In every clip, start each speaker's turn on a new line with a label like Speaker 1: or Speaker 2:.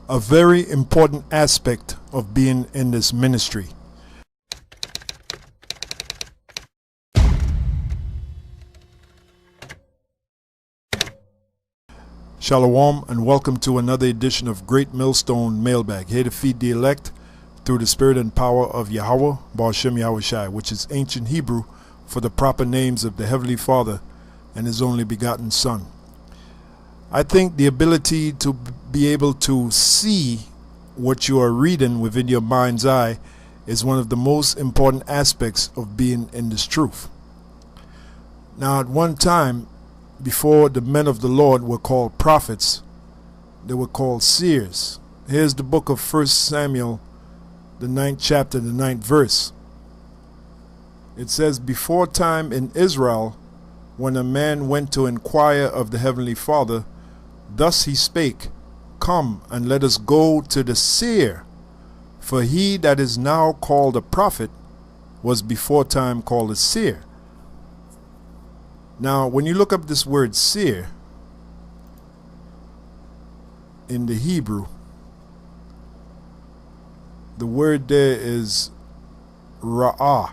Speaker 1: a very important aspect of being in this ministry. Shalom and welcome to another edition of Great Millstone Mailbag, here to feed the elect through the spirit and power of 𝤁𤄏𝐿, which is ancient Hebrew for the proper names of the Heavenly Father and His only begotten Son. I think the ability to be able to see what you are reading within your mind's eye is one of the most important aspects of being in this truth. Now, at one time, before the men of the Lord were called prophets, they were called seers. Here's the book of 1 Samuel, the 9th chapter, the 9th verse. It says, "Before time in Israel, when a man went to inquire of the Heavenly Father, thus he spake, Come and let us go to the seer, for he that is now called a prophet was before time called a seer." Now, when you look up this word seer in the Hebrew, the word there is ra'ah,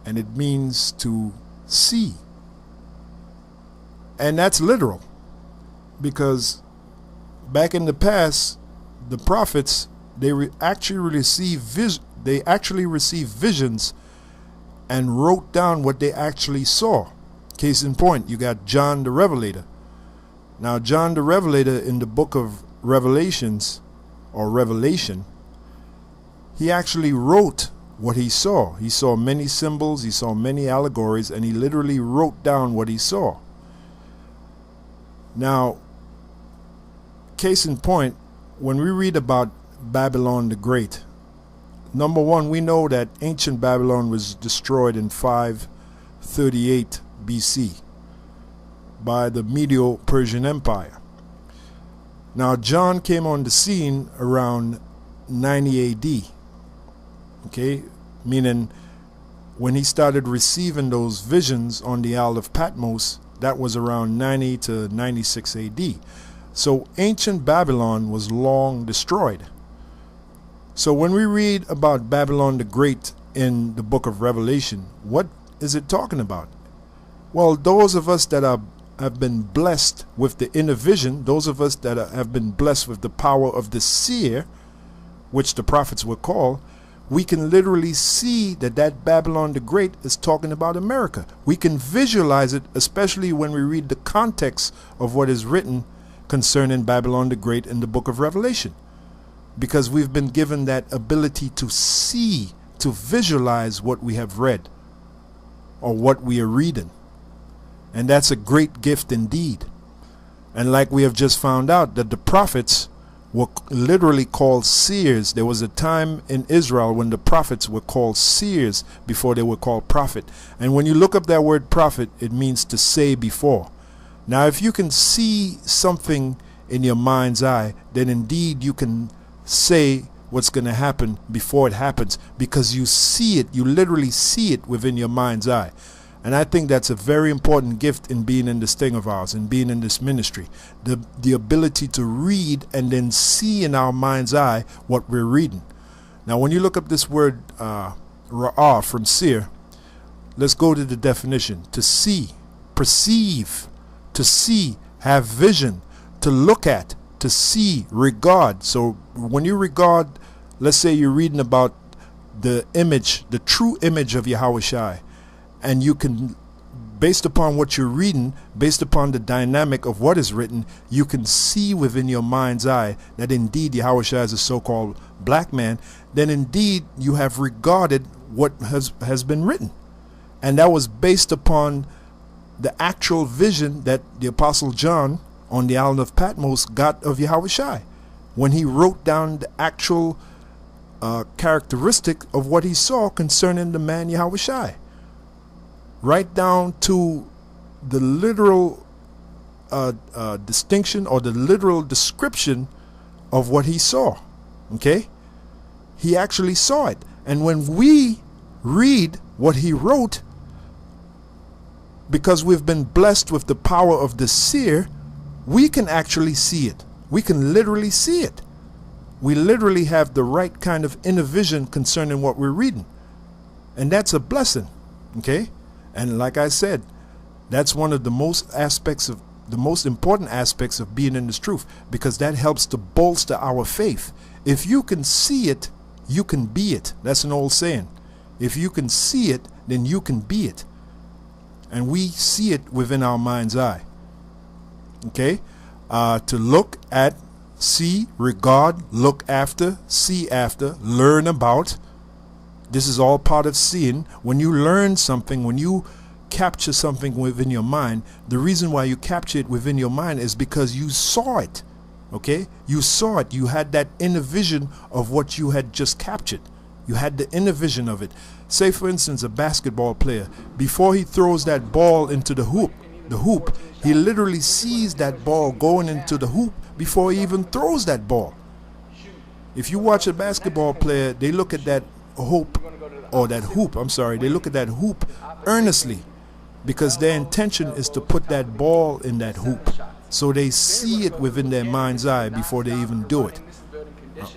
Speaker 1: and it means to see. And that's literal, because back in the past, the prophets, they actually received visions and wrote down what they actually saw. Case in point, you got John the Revelator. Now, John the Revelator in the book of Revelations, or Revelation, he actually wrote what he saw. He saw many symbols, he saw many allegories, and he literally wrote down what he saw. Now, case in point, when we read about Babylon the Great, number one, we know that ancient Babylon was destroyed in 538 BC by the Medo-Persian Empire. Now, John came on the scene around 90 AD. Okay, meaning when he started receiving those visions on the Isle of Patmos, that was around 90 to 96 AD. So ancient Babylon was long destroyed. So when we read about Babylon the Great in the book of Revelation, what is it talking about? Well, those of us that have been blessed with the inner vision, those of us that have been blessed with the power of the seer, which the prophets were called, we can literally see that Babylon the Great is talking about America. We can visualize it, especially when we read the context of what is written concerning Babylon the Great in the book of Revelation. Because we've been given that ability to see, to visualize what we have read or what we are reading. And that's a great gift indeed. And like we have just found out, that the prophets were literally called seers. There was a time in Israel when the prophets were called seers before they were called prophet. And when you look up that word prophet, it means to say before. Now, if you can see something in your mind's eye, then indeed you can say what's going to happen before it happens, because you see it, you literally see it within your mind's eye. And I think that's a very important gift in being in this thing of ours, in being in this ministry. The ability to read and then see in our mind's eye what we're reading. Now, when you look up this word ra'ah from seer, let's go to the definition. To see, perceive, to see, have vision, to look at, to see, regard. So when you regard, let's say you're reading about the image, the true image of 𝤁𝐻𝐿, and you can, based upon what you're reading, based upon the dynamic of what is written, you can see within your mind's eye that indeed 𝤁𝐻𝐿 is a so-called black man. Then indeed you have regarded what has been written, and that was based upon the actual vision that the Apostle John on the island of Patmos got of 𝤁𝐻𝐿 when he wrote down the actual characteristic of what he saw concerning the man 𝤁𝐻𝐿, right down to the literal distinction or the literal description of what he saw. Okay, he actually saw it. And when we read what he wrote, because we've been blessed with the power of the seer, we can actually see it we can literally see it. We literally have the right kind of inner vision concerning what we're reading. And that's a blessing. Okay? And like I said, that's one of the most important aspects of being in this truth, because that helps to bolster our faith. If you can see it, you can be it. That's an old saying. If you can see it, then you can be it. And we see it within our mind's eye. Okay? To look at, see, regard, look after, see after, learn about. This is all part of seeing. When you learn something, when you capture something within your mind, the reason why you capture it within your mind is because you saw it. Okay? You saw it. You had that inner vision of what you had just captured. You had the inner vision of it. Say, for instance, a basketball player, before he throws that ball into the hoop, he literally sees that ball going into the hoop before he even throws that ball. If you watch a basketball player, they look at that hoop, they look at that hoop earnestly, because their intention is to put that ball in that hoop. So they see it within their mind's eye before they even do it.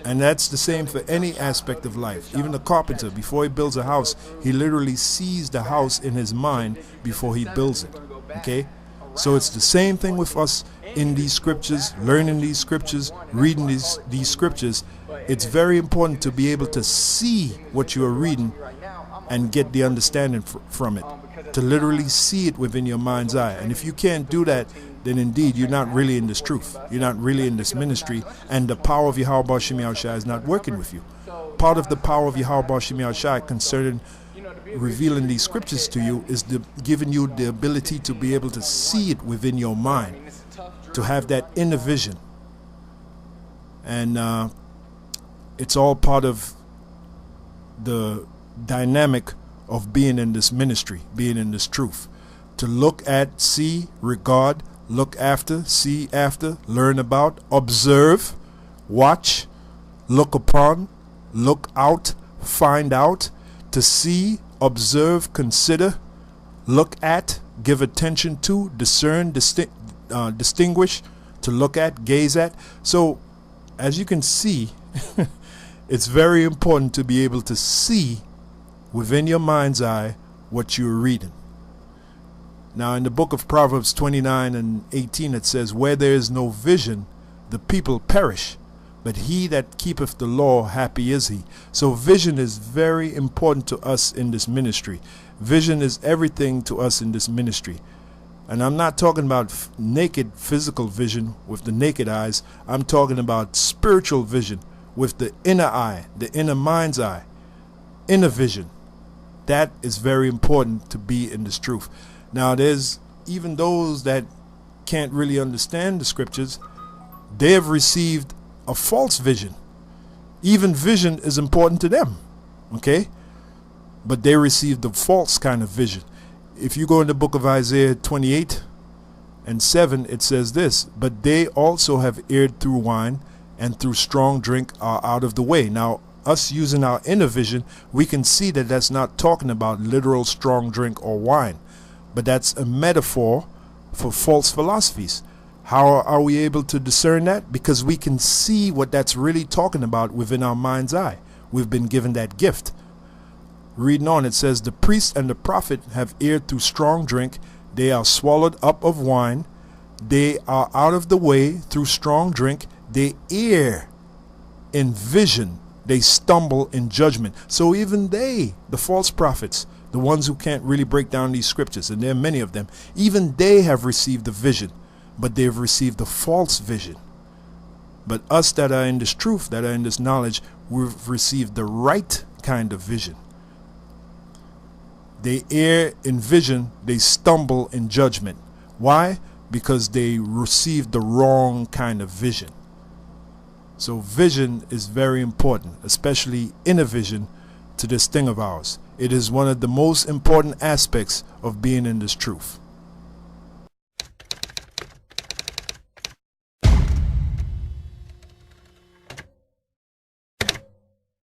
Speaker 1: And that's the same for any aspect of life. Even a carpenter, before he builds a house, he literally sees the house in his mind before he builds it. Okay? So it's the same thing with us in these scriptures, learning these scriptures, reading these scriptures. It's very important to be able to see what you are reading and get the understanding from it, to literally see it within your mind's eye. And if you can't do that, then indeed you're not really in this truth. You're not really in this ministry, and the power of 𝤁𝐷𝐷𝐷𝐷 is not working with you. Part of the power of 𝤁𝐷𝐷𝐷𝐷 concerning revealing these scriptures to you is giving you the ability to be able to see it within your mind, to have that inner vision. And it's all part of the dynamic of being in this ministry, being in this truth. To look at, see, regard, look after, see after, learn about, observe, watch, look upon, look out, find out, to see, observe, consider, look at, give attention to, discern, distinguish, to look at, gaze at. So as you can see, it's very important to be able to see within your mind's eye what you're reading. Now in the book of Proverbs 29:18 it says, where there is no vision, the people perish, but he that keepeth the law, happy is he. So vision is very important to us in this ministry. Vision is everything to us in this ministry. And I'm not talking about naked physical vision with the naked eyes. I'm talking about spiritual vision with the inner eye, the inner mind's eye, inner vision. That is very important to be in this truth. Now there's even those that can't really understand the scriptures. They have received a false vision. Even vision is important to them. Okay? But they received the false kind of vision. If you go in the book of Isaiah 28:7, it says this, but they also have erred through wine, and through strong drink are out of the way. Now us using our inner vision, we can see that that's not talking about literal strong drink or wine, but that's a metaphor for false philosophies. How are we able to discern that? Because we can see what that's really talking about within our mind's eye. We've been given that gift. Reading on, it says, the priest and the prophet have erred through strong drink. They are swallowed up of wine. They are out of the way through strong drink. They err in vision. They stumble in judgment. So even they, the false prophets, the ones who can't really break down these scriptures, and there are many of them, even they have received the vision, but they've received the false vision. But us that are in this truth, that are in this knowledge, we've received the right kind of vision. They err in vision, they stumble in judgment. Why? Because they received the wrong kind of vision. So vision is very important, especially inner vision, to this thing of ours. It is one of the most important aspects of being in this truth.